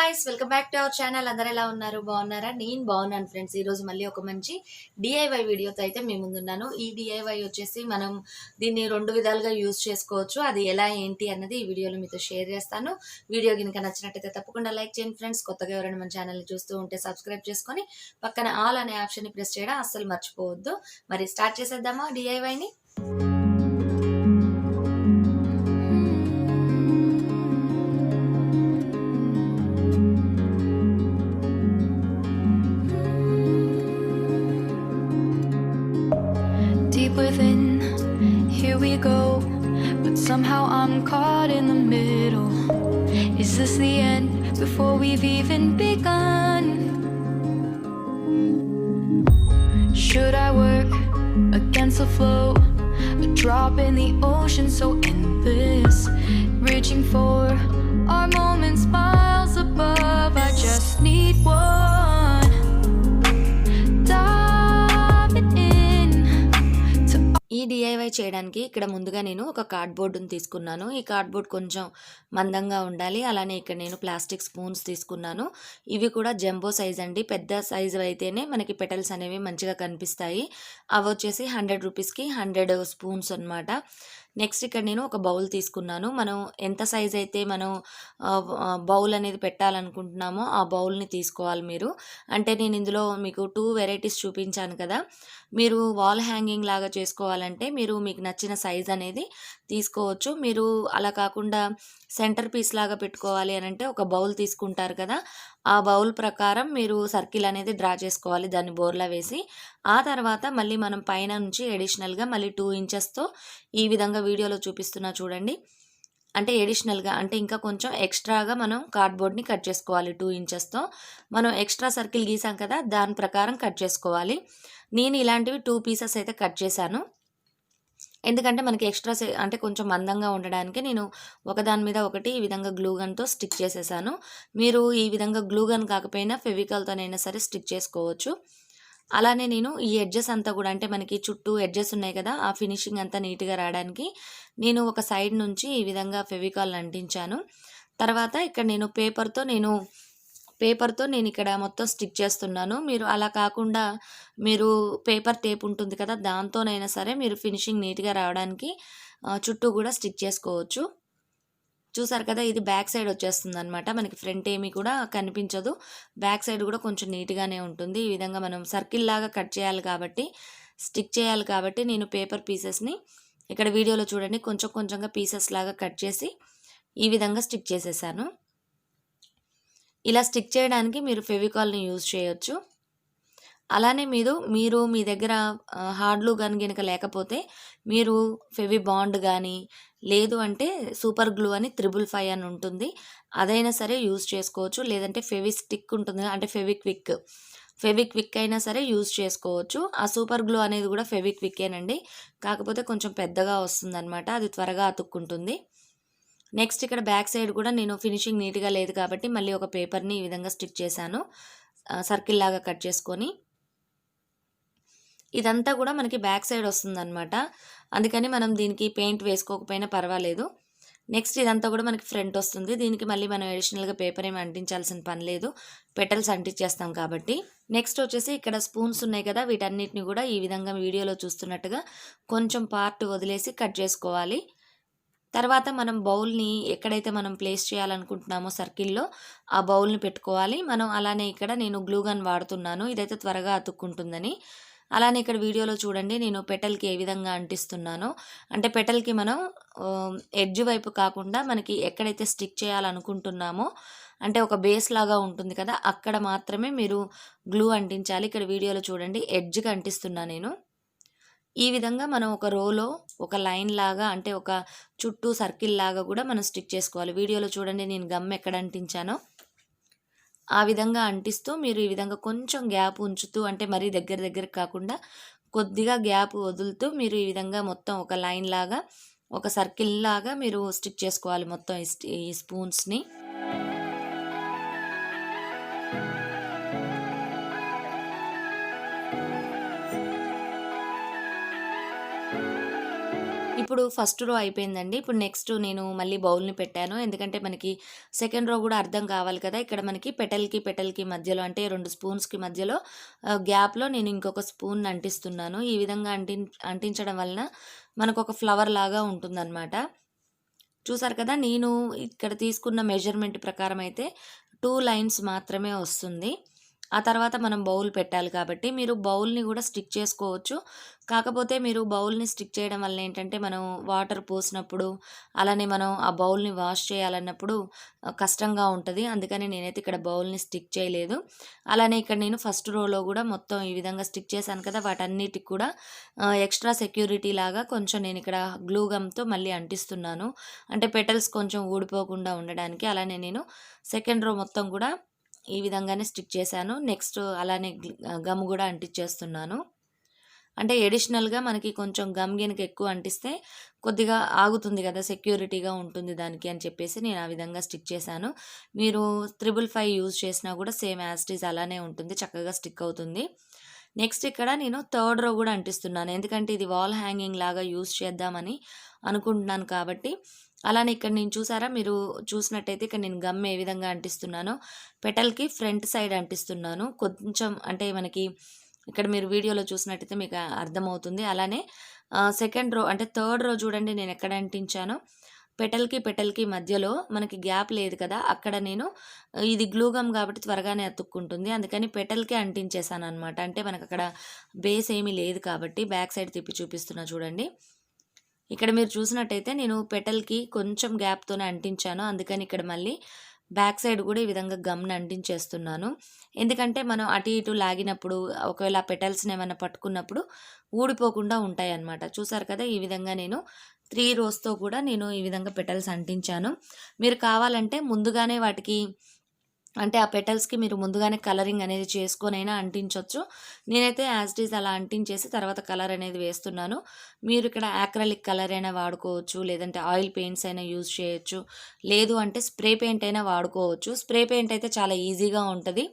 Guys welcome back to our channel. అందరూ ఎలా ఉన్నారు? బాగున్నారా? నేను బాగున్నాను ఫ్రెండ్స్. ఈ రోజు మళ్ళీ ఒక మంచి డిఐవై వీడియోతో అయితే మీ ముందున్నాను. ఈ డిఐవై వచ్చేసి మనం దీన్ని రెండు విధాలుగా యూజ్ చేసుకోవచ్చు. అది ఎలా ఏంటి అన్నది ఈ వీడియోలో మీతో షేర్ చేస్తాను. వీడియో కనుక నచ్చినట్టయితే తప్పకుండా లైక్ చేయండి ఫ్రెండ్స్. కొత్తగా ఎవరైనా మన ఛానల్ని చూస్తూ ఉంటే సబ్స్క్రైబ్ చేసుకొని పక్కన ఆల్ అనే ఆప్షన్ని ప్రెస్ చేయడం అస్సలు మర్చిపోవద్దు. మరి స్టార్ట్ చేసేద్దామా డిఐవైని? Within, here we go, but somehow I'm caught in the middle. Is this the end before we've even begun? Should I work against the flow, a drop in the ocean so endless, reaching for our moments miles above? I just need one, diving in. ఈ DIY చేయడానికి ఇక్కడ ముందుగా నేను ఒక కార్డ్బోర్డుని తీసుకున్నాను. ఈ cardboard కొంచెం మందంగా ఉండాలి. అలానే ఇక్కడ నేను ప్లాస్టిక్ స్పూన్స్ తీసుకున్నాను. ఇవి కూడా జంబో సైజ్ అండి. పెద్ద సైజు అయితేనే మనకి పెటల్స్ అనేవి మంచిగా కనిపిస్తాయి. అవి వచ్చేసి 100 రూపీస్కి 100 స్పూన్స్ అనమాట. నెక్స్ట్ ఇక్కడ నేను ఒక బౌల్ తీసుకున్నాను. మనం ఎంత సైజ్ అయితే మనం బౌల్ అనేది పెట్టాలనుకుంటున్నామో ఆ బౌల్ని తీసుకోవాలి మీరు. అంటే నేను ఇందులో మీకు 2 వెరైటీస్ చూపించాను కదా. మీరు వాల్ హ్యాంగింగ్ లాగా చేసుకోవాలంటే మీరు మీకు నచ్చిన సైజ్ అనేది తీసుకోవచ్చు. మీరు అలా కాకుండా సెంటర్ పీస్ లాగా పెట్టుకోవాలి అని అంటే ఒక బౌల్ తీసుకుంటారు కదా, ఆ బౌల్ ప్రకారం మీరు సర్కిల్ అనేది డ్రా చేసుకోవాలి దాన్ని బోర్లా వేసి. ఆ తర్వాత మళ్ళీ మనం పైన నుంచి ఎడిషనల్గా మళ్ళీ 2 ఇంచెస్తో ఈ విధంగా వీడియోలో చూపిస్తున్నా చూడండి. అంటే ఎడిషనల్గా అంటే ఇంకా కొంచెం ఎక్స్ట్రాగా మనం కార్డ్బోర్డ్ని కట్ చేసుకోవాలి 2 ఇంచెస్తో. మనం ఎక్స్ట్రా సర్కిల్ గీసాం కదా, దాని ప్రకారం కట్ చేసుకోవాలి. నేను ఇలాంటివి 2 పీసెస్ అయితే కట్ చేశాను. ఎందుకంటే మనకి ఎక్స్ట్రా అంటే కొంచెం మందంగా ఉండడానికి నేను ఒకదాని మీద ఒకటి ఈ విధంగా గ్లూగన్తో స్టిక్ చేసేసాను. మీరు ఈ విధంగా గ్లూగన్ కాకపోయినా ఫెవికాల్తోనైనా సరే స్టిక్ చేసుకోవచ్చు. అలానే నేను ఈ ఎడ్జెస్ అంతా కూడా అంటే మనకి చుట్టూ ఎడ్జెస్ ఉన్నాయి కదా, ఆ ఫినిషింగ్ అంతా నీట్గా రావడానికి నేను ఒక సైడ్ నుంచి ఈ విధంగా ఫెవికాల్ని అంటించాను. తర్వాత ఇక్కడ నేను పేపర్తో నేను ఇక్కడ మొత్తం స్టిక్ చేస్తున్నాను. మీరు అలా కాకుండా మీరు పేపర్ టేప్ ఉంటుంది కదా, దాంతోనైనా సరే మీరు ఫినిషింగ్ నీట్గా రావడానికి చుట్టూ కూడా స్టిక్ చేసుకోవచ్చు. చూసారు కదా, ఇది బ్యాక్ సైడ్ వచ్చేస్తుంది అనమాట. మనకి ఫ్రంట్ ఏమీ కూడా కనిపించదు, బ్యాక్ సైడ్ కూడా కొంచెం నీట్గానే ఉంటుంది. ఈ విధంగా మనం సర్కిల్ లాగా కట్ చేయాలి కాబట్టి స్టిక్ చేయాలి కాబట్టి నేను పేపర్ పీసెస్ని ఇక్కడ వీడియోలో చూడండి కొంచెం కొంచెంగా పీసెస్ లాగా కట్ చేసి ఈ విధంగా స్టిక్ చేసేసాను. ఇలా స్టిక్ చేయడానికి మీరు ఫెవికాల్ని యూజ్ చేయొచ్చు. అలానే మీరు మీ దగ్గర హార్డ్ గ్లూ గన్ కనుక లేకపోతే మీరు ఫెవి బాండ్ కానీ లేదు అంటే సూపర్ గ్లూ అని 555 అని ఉంటుంది, అదైనా సరే యూజ్ చేసుకోవచ్చు. లేదంటే ఫెవి స్టిక్ ఉంటుంది అంటే ఫెవిక్విక్ అయినా సరే యూజ్ చేసుకోవచ్చు. ఆ సూపర్ గ్లూ అనేది కూడా ఫెవిక్విక్కేనండి, కాకపోతే కొంచెం పెద్దగా వస్తుందన్నమాట, అది త్వరగా అతుక్కుంటుంది. నెక్స్ట్ ఇక్కడ బ్యాక్ సైడ్ కూడా నేను ఫినిషింగ్ నీట్గా లేదు కాబట్టి మళ్ళీ ఒక పేపర్ని ఈ విధంగా స్టిక్ చేశాను సర్కిల్ లాగా కట్ చేసుకొని. ఇదంతా కూడా మనకి బ్యాక్ సైడ్ వస్తుందన్నమాట, అందుకని మనం దీనికి పెయింట్ వేసుకోకపోయినా పర్వాలేదు. నెక్స్ట్ ఇదంతా కూడా మనకి ఫ్రంట్ వస్తుంది. దీనికి మళ్ళీ మనం అడిషనల్గా పేపర్ ఏమి అంటించాల్సిన పని లేదు, పెటల్స్ అంటించేస్తాం కాబట్టి. నెక్స్ట్ వచ్చేసి ఇక్కడ స్పూన్స్ ఉన్నాయి కదా, వీటన్నిటిని కూడా ఈ విధంగా వీడియోలో చూస్తున్నట్టుగా కొంచెం పార్ట్ వదిలేసి కట్ చేసుకోవాలి. తర్వాత మనం బౌల్ని ఎక్కడైతే మనం ప్లేస్ చేయాలనుకుంటున్నామో సర్కిల్లో ఆ బౌల్ని పెట్టుకోవాలి మనం. అలానే ఇక్కడ నేను గ్లూగన్ వాడుతున్నాను, ఇదైతే త్వరగా అతుక్కుంటుందని. అలానే ఇక్కడ వీడియోలో చూడండి నేను పెటల్కి ఏ విధంగా అంటిస్తున్నానో. అంటే పెటల్కి మనం ఎడ్జ్ వైపు కాకుండా మనకి ఎక్కడైతే స్టిక్ చేయాలనుకుంటున్నామో అంటే ఒక బేస్ లాగా ఉంటుంది కదా, అక్కడ మాత్రమే మీరు గ్లూ అంటించాలి. ఇక్కడ వీడియోలో చూడండి ఎడ్జ్కి అంటిస్తున్నా నేను. ఈ విధంగా మనం ఒక రోలో ఒక లైన్ లాగా అంటే ఒక చుట్టూ సర్కిల్ లాగా కూడా మనం స్టిక్ చేసుకోవాలి. వీడియోలో చూడండి నేను గమ్ ఎక్కడ అంటించానో ఆ విధంగా అంటిస్తూ మీరు ఈ విధంగా కొంచెం గ్యాప్ ఉంచుతూ అంటే మరీ దగ్గర కాకుండా కొద్దిగా గ్యాప్ వదులుతూ మీరు ఈ విధంగా మొత్తం ఒక లైన్ లాగా ఒక సర్కిల్ లాగా మీరు స్టిక్ చేసుకోవాలి మొత్తం ఈ స్పూన్స్ని. ఇప్పుడు ఫస్ట్ రో అయిపోయిందండి. ఇప్పుడు నెక్స్ట్ నేను మళ్ళీ బౌల్‌ని పెట్టాను. ఎందుకంటే మనకి సెకండ్ రో గూడా అర్థం కావాలి కదా! ఇక్కడ మనకి పెటల్‌కి మధ్యలో అంటే 2 స్పూన్స్‌కి మధ్యలో గ్యాప్‌లో నేను ఇంకొక స్పూన్‌ని అంటిస్తున్నాను. ఈ విధంగా అంటించడం వలన మనకొక ఫ్లవర్ లాగా ఉంటుందనమాట. చూసారు కదా! నేను ఇక్కడ తీసుకున్న మెజర్‌మెంట్ ప్రకారం అయితే 2 లైన్స్ మాత్రమే వస్తుంది. ఆ తర్వాత మనం బౌల్ పెట్టాలి కాబట్టి మీరు బౌల్‌ని గూడా స్టిక్ చేసుకోవచ్చు. కాకపోతే మీరు బౌల్‌ని స్టిక్ చేయడం వల్ల ఏంటంటే మనం వాటర్ పోసినప్పుడు, అలానే మనం ఆ బౌల్‌ని వాష్ చేయాలన్నప్పుడు కష్టంగా ఉంటది. అందుకని నేనైతే ఇక్కడ బౌల్‌ని స్టిక్ చేయలేదు. అలానే ఇక్కడ నేను ఫస్ట్ రోలో గూడా మొత్తం ఈ విధంగా స్టిక్ చేశాను కదా! వాటన్నిటికి కూడా ఎక్స్‌ట్రా సెక్యూరిటీ లాగా కొంచెం నేనిక్కడ గ్లూ గమ్‌తో మళ్ళీ అంటిస్తున్నాను. అంటే పెటల్స్ కొంచెం ఊడిపోకుండా ఉండడానికి. అలానే నేను సెకండ్ రో మొత్తం గూడా ఈ విధంగానే స్టిక్ చేశాను. నెక్స్ట్ అలానే గమ్ గూడా అంటించేస్తున్నాను. అంటే అడిషనల్‌గా మనకి కొంచెం గమ్ గినక ఎక్కువ అంటిస్తే కొద్దిగా ఆగుతుంది గదా! సెక్యూరిటీగా ఉంటుంది దానికి అని చెప్పేసి నేను ఆ విధంగా స్టిక్ చేశాను. మీరు 555 యూజ్ చేసినా గూడా సేమ్ యాజ్ ఇట్ ఈజ్ అలానే ఉంటుంది. చక్కగా స్టిక్ అవుతుంది. నెక్స్ట్ ఇక్కడ నేను థర్డ్ రో గూడా అంటిస్తున్నాను. ఎందుకంటే ఇది వాల్ హ్యాంగింగ్ లాగా యూజ్ చేద్దామని అనుకుంటున్నాను కాబట్టి. అలానే ఇక్కడ నేను చూసారా మీరు చూసినట్టయితే ఇక్కడ నేను గమ్ ఏ విధంగా అంటిస్తున్నానో పెటల్‌కి ఫ్రంట్ సైడ్ అంటిస్తున్నాను. కొంచెం అంటే మనకి ఇక్కడ మీరు వీడియోలో చూసినట్టయితే మీకు అర్థమవుతుంది. అలానే సెకండ్ రో అంటే థర్డ్ రో చూడండి నేను ఎక్కడ అంటించానో పెటల్‌కి మధ్యలో మనకి గ్యాప్ లేదు కదా! అక్కడ నేను ఇది గ్లూ గమ్ కాబట్టి త్వరగానే అతుక్కుంటుంది. అందుకని పెటల్‌కే అంటించేసాననమాట. అంటే మనకక్కడ బేస్ ఏమీ లేదు కాబట్టి బ్యాక్ సైడ్ తిప్పి చూపిస్తున్నా చూడండి. ఇక్కడ మీరు చూసినట్టయితే నేను పెటల్‌కి కొంచెం గ్యాప్‌తోనే అంటించాను. అందుకని ఇక్కడ మళ్ళీ బ్యాక్ సైడ్ గూడా ఈ విధంగా గమ్‌ని అంటించేస్తున్నాను. ఎందుకంటే మనం అటు ఇటు లాగినప్పుడు ఒకవేళ ఆ పెటల్స్‌నేమన్నా పట్టుకున్నప్పుడు ఊడిపోకుండా ఉంటాయన్నమాట. చూసారు కదా! ఈ విధంగా నేను 3 రోస్‌తో కూడా నేను ఈ విధంగా పెటల్స్ అంటించాను. మీరు కావాలంటే ముందుగానే వాటికి అంటే ఆ పెటల్స్‌కి మీరు ముందుగానే కలరింగ్ అనేది చేసుకొనైనా అంటించొచ్చు. నేనైతే యాజ్ ఇట్ ఈజ్ అలా అంటించేసి తర్వాత కలర్ అనేది వేస్తున్నాను. మీరు ఇక్కడ యాక్రిలిక్ కలర్ అయినా వాడుకోవచ్చు. లేదంటే ఆయిల్ పెయింట్స్ అయినా యూజ్ చేయొచ్చు. లేదు అంటే స్ప్రే పెయింట్ అయినా వాడుకోవచ్చు. స్ప్రే పెయింట్ అయితే చాలా ఈజీగా ఉంటది.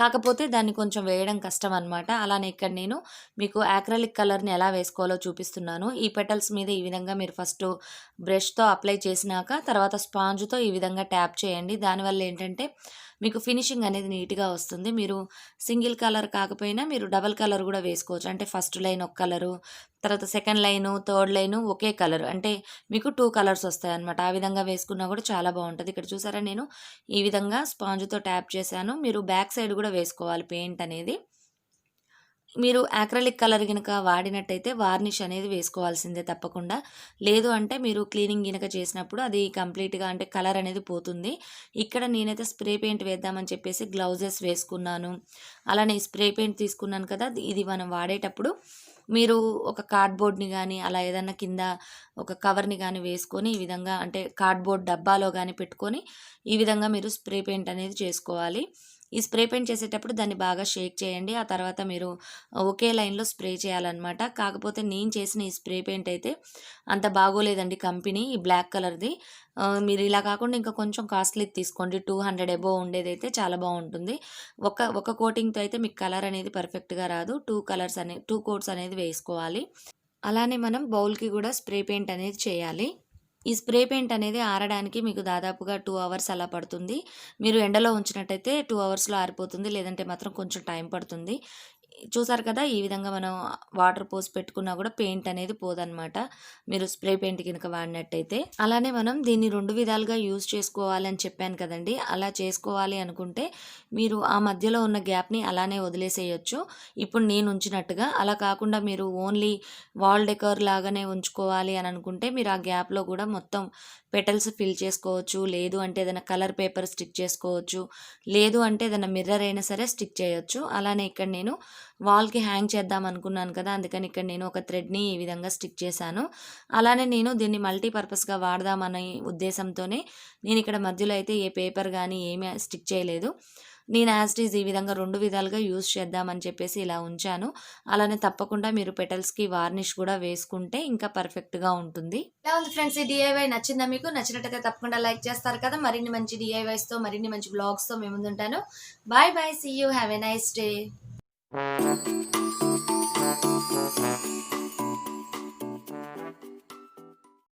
కాకపోతే దాన్ని కొంచెం వేయడం కష్టం అనమాట. అలానే ఇక్కడ నేను మీకు యాక్రిలిక్ కలర్‌ని ఎలా వేసుకోవాలో చూపిస్తున్నాను. ఈ పెటల్స్ మీద ఈ విధంగా మీరు ఫస్టు బ్రష్‌తో అప్లై చేసినాక తర్వాత స్పాంజ్‌తో ఈ విధంగా ట్యాప్ చేయండి. దానివల్ల ఏంటంటే మీకు ఫినిషింగ్ అనేది నీట్‌గా వస్తుంది. మీరు సింగిల్ కలర్ కాకపోయినా మీరు డబుల్ కలర్ గూడా వేసుకోవచ్చు. అంటే ఫస్ట్ లైన్ ఒక కలరు, తర్వాత సెకండ్ లైను, థర్డ్ లైను ఒకే కలర్. అంటే మీకు 2 కలర్స్ వస్తాయన్నమాట. ఆ విధంగా వేసుకున్నా గూడా చాలా బావుంటది. ఇక్కడ చూసారా నేను ఈ విధంగా స్పాంజ్‌తో ట్యాప్ చేశాను. మీరు బ్యాక్ సైడ్ గూడా వేసుకోవాలి పెయింట్ అనేది. మీరు యాక్రిలిక్ కలర్ గనక వాడినట్టయితే వార్నిష్ అనేది వేసుకోవాల్సిందే తప్పకుండా. లేదు అంటే మీరు క్లీనింగ్ గినక చేసినప్పుడు అది కంప్లీట్‌గా అంటే కలర్ అనేది పోతుంది. ఇక్కడ నేనైతే స్ప్రే పెయింట్ వేద్దామని చెప్పేసి గ్లౌజెస్ వేసుకున్నాను. అలానే స్ప్రే పెయింట్ తీసుకున్నాను కదా! ఇది మనం వాడేటప్పుడు మీరు ఒక కార్డ్‌బోర్డ్‌ని గానీ, అలా ఏదన్నా కింద ఒక కవర్‌ని గానీ వేసుకొని ఈ విధంగా అంటే కార్డ్‌బోర్డ్ డబ్బాలో గానీ పెట్టుకొని ఈ విధంగా మీరు స్ప్రే పెయింట్ అనేది చేసుకోవాలి. ఈ స్ప్రే పెయింట్ చేసేటప్పుడు దాన్ని బాగా షేక్ చేయండి. ఆ తర్వాత మీరు ఒకే లైన్‌లో స్ప్రే చేయాలనమాట. కాకపోతే నేను చేసిన ఈ స్ప్రే పెయింట్ అయితే అంత బాగోలేదండి కంపెనీ ఈ బ్లాక్ కలర్‌ది. మీరు ఇలా కాకుండా ఇంకా కొంచెం కాస్ట్‌లీది తీసుకోండి. 200 అబోవ్ ఉండేదైతే చాలా బావుంటుంది. ఒక కోటింగ్‌తో అయితే మీకు కలర్ అనేది పర్ఫెక్ట్‌గా రాదు. 2 కోట్స్ అనేది వేసుకోవాలి. అలానే మనం బౌల్‌కి గూడా స్ప్రే పెయింట్ అనేది చేయాలి. ఈ స్ప్రే పెయింట్ అనేది ఆరడానికి మీకు దాదాపుగా 2 అవర్స్ అలా పడుతుంది. మీరు ఎండలో ఉంచినట్టయితే 2 అవర్స్‌లో ఆరిపోతుంది. లేదంటే మాత్రం కొంచెం టైం పడుతుంది. చూసారు కదా! ఈ విధంగా మనం వాటర్ పోసి పెట్టుకున్నా కూడా పెయింట్ అనేది పోదనమాట. మీరు స్ప్రే పెయింట్ గనుక వాడినట్టయితే. అలానే మనం దీన్ని 2 విధాలుగా యూజ్ చేసుకోవాలి అని చెప్పాను కదండీ! అలా చేసుకోవాలి అనుకుంటే మీరు ఆ మధ్యలో ఉన్న గ్యాప్‌ని అలానే వదిలేసేయొచ్చు. ఇప్పుడు నేను ఉంచినట్టుగా. అలా కాకుండా మీరు ఓన్లీ వాల్ డెకర్ లాగానే ఉంచుకోవాలి అని అనుకుంటే మీరు ఆ గ్యాప్‌లో కూడా మొత్తం పెటల్స్ ఫిల్ చేసుకోవచ్చు. లేదు అంటే ఏదైనా కలర్ పేపర్ స్టిక్ చేసుకోవచ్చు. లేదు అంటే ఏదైనా మిర్రర్ అయినా సరే స్టిక్ చేయొచ్చు. అలానే ఇక్కడ నేను వాల్‌కి హ్యాంగ్ చేద్దాం అనుకున్నాను కదా! అందుకని ఇక్కడ నేను ఒక థ్రెడ్‌ని ఈ విధంగా స్టిక్ చేశాను. అలానే నేను దీన్ని మల్టీపర్పస్‌గా వాడదామనే ఉద్దేశంతోనే నేనిక్కడ మధ్యలో అయితే ఏ పేపర్ గానీ ఏమీ స్టిక్ చేయలేదు. నేను యాజ్ ఇట్ ఈజ్ ఈ విధంగా 2 విధాలుగా యూజ్ చేద్దామని చెప్పేసి ఇలా ఉంచాను. అలానే తప్పకుండా మీరు పెటల్స్‌కి వార్నిష్ కూడా వేసుకుంటే ఇంకా పర్ఫెక్ట్‌గా ఉంటుంది. ఎలా ఉంది ఫ్రెండ్స్ ఈ డీఐవై నచ్చిందా మీకు? నచ్చినట్టయితే తప్పకుండా లైక్ చేస్తారు కదా! మరిన్ని మంచి డీఐవైస్‌తో మరిన్ని మంచి వ్లాగ్స్‌తో మీ ముందుంటాను. Bye bye. See you. Have a nice day.